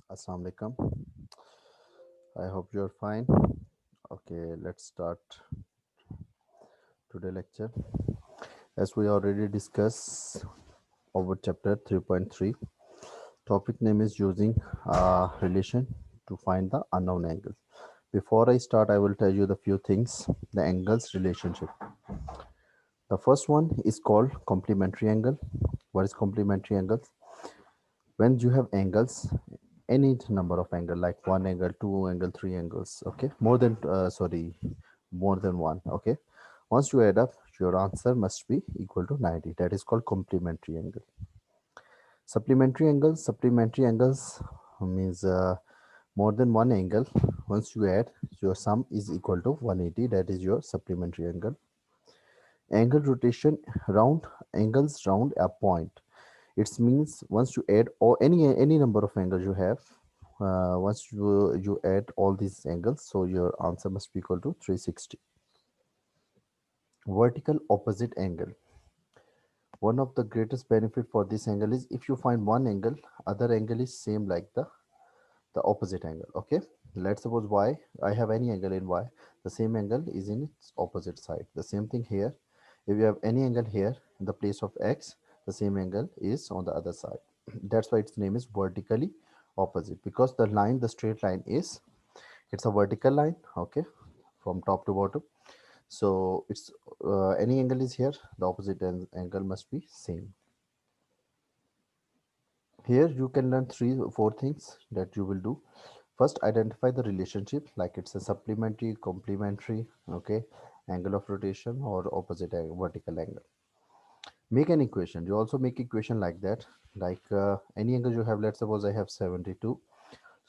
Assalamu alaikum. I hope you're fine. Okay, let's start today lecture. As we already discussed over chapter 3.3, topic name is using relation to find the unknown angles. Before I start, I will tell you the few things. The angles relationship. The first one is called complementary angle. What is complementary angles? When you have angles, any number of angle like one angle, two angle, three angles, okay, more than one, okay, once you add up your answer must be equal to 90. That is called complementary angle. Supplementary angles means more than one angle. Once you add, your sum is equal to 180. That is your supplementary angle. Angle rotation round angles round a point. It means once you add or any number of angles you have, once you add all these angles, so your answer must be equal to 360. Vertical opposite angle. One of the greatest benefit for this angle is if you find one angle, other angle is same like the opposite angle. Okay, let's suppose y, I have any angle in y, the same angle is in its opposite side. The same thing here. If you have any angle here in the place of x, the same angle is on the other side. That's why its name is vertically opposite, because the line, the straight line is, it's a vertical line, okay, from top to bottom. So it's any angle is here, the opposite angle must be same. Here you can learn three or four things that you will do. First, identify the relationship, like it's a supplementary, complementary, okay, angle of rotation or opposite vertical angle. Make an equation. You also make equation like that, like any angle you have. Let's suppose I have 72.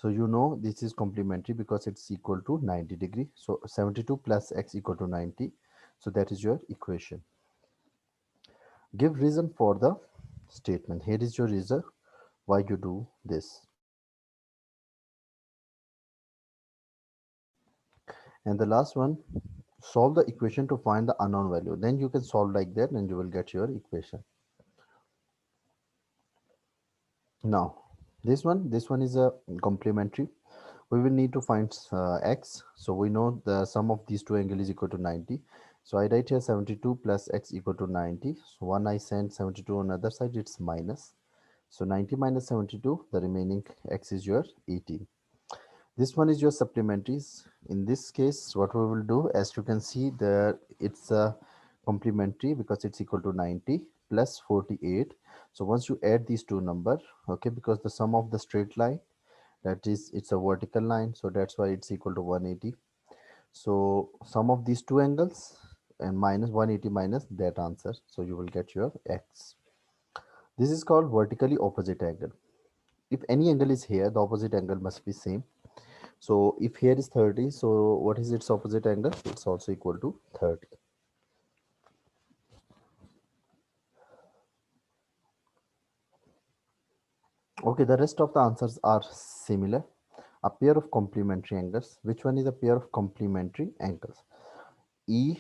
So you know this is complementary because it's equal to 90 degree. So 72 plus x equal to 90. So that is your equation. Give reason for the statement. Here is your reason why you do this. And the last one, solve the equation to find the unknown value. Then you can solve like that and you will get your equation. Now, this one is a complementary. We will need to find x. So we know the sum of these two angles is equal to 90. So I write here 72 plus x equal to 90. So one I send 72 on the other side, it's minus. So 90 minus 72, the remaining x is your 18. This one is your supplementaries. In this case, what we will do, as you can see there, it's a complementary because it's equal to 90 plus 48. So once you add these two number, okay, because the sum of the straight line, that is, it's a vertical line, so that's why it's equal to 180. So sum of these two angles and minus 180 minus that answer, so you will get your x. This is called vertically opposite angle. If any angle is here, the opposite angle must be same. So if here is 30, so what is its opposite angle? It's also equal to 30. Okay, the rest of the answers are similar. A pair of complementary angles. Which one is a pair of complementary angles? E,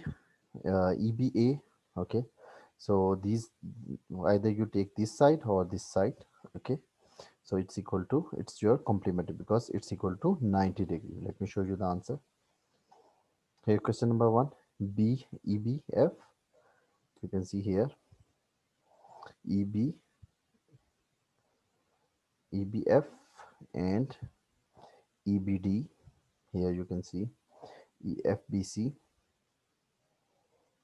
EBA. Okay, so these, either you take this side or this side. Okay, so it's equal to, it's your complementary because it's equal to 90 degree. Let me show you the answer. Here, question number one, B, EBF. You can see here, EB, EBF and EBD. Here you can see EFBC,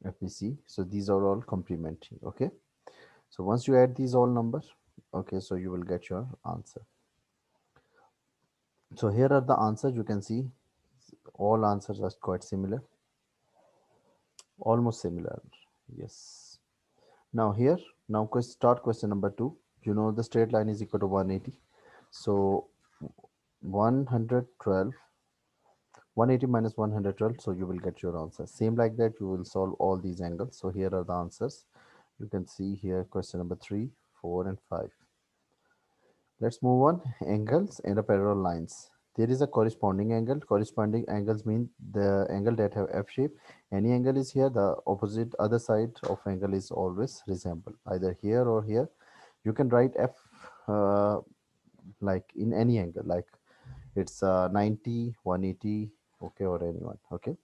FBC. So these are all complementary. Okay. So once you add these all numbers, okay, so you will get your answer. So here are the answers. You can see all answers are quite similar, almost similar. Yes. Now here, now start question number two. You know the straight line is equal to 180. So 112, 180 minus 112, so you will get your answer. Same like that, you will solve all these angles. So here are the answers. You can see here question number 3, 4 and 5. Let's move on. Angles and the parallel lines. There is a corresponding angle. Corresponding angles mean the angle that have F shape. Any angle is here, the opposite other side of angle is always resemble, either here or here. You can write F like in any angle, like it's 90, 180, okay, or anyone. Okay,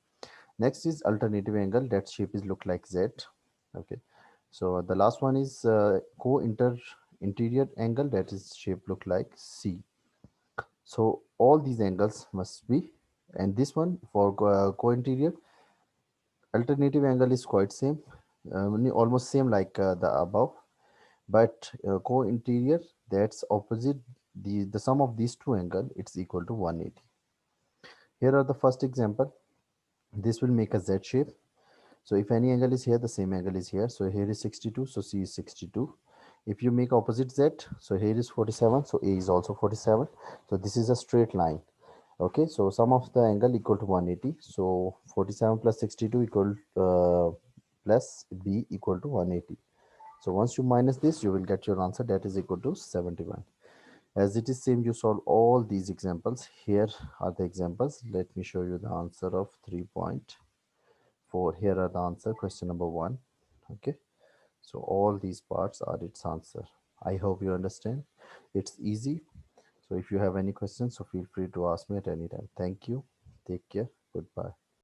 next is alternative angle. That shape is look like Z. Okay, so the last one is interior angle. That is shape look like C. So all these angles must be, and this one for co-interior alternative angle is quite same, almost same like the above, but co-interior, that's opposite. The sum of these two angle, it's equal to 180. Here are the first example. This will make a Z shape. So if any angle is here, the same angle is here. So here is 62, so C is 62. If you make opposite Z, so here is 47, so A is also 47. So this is a straight line. Okay, so sum of the angle equal to 180. So 47 plus 62 equal plus B equal to 180. So once you minus this, you will get your answer, that is equal to 71. As it is same, you solve all these examples. Here are the examples. Let me show you the answer of 3.4. Here are the answer, question number 1. Okay, so all these parts are its answer. I hope you understand. It's easy. So if you have any questions, so feel free to ask me at any time. Thank you. Take care. Goodbye.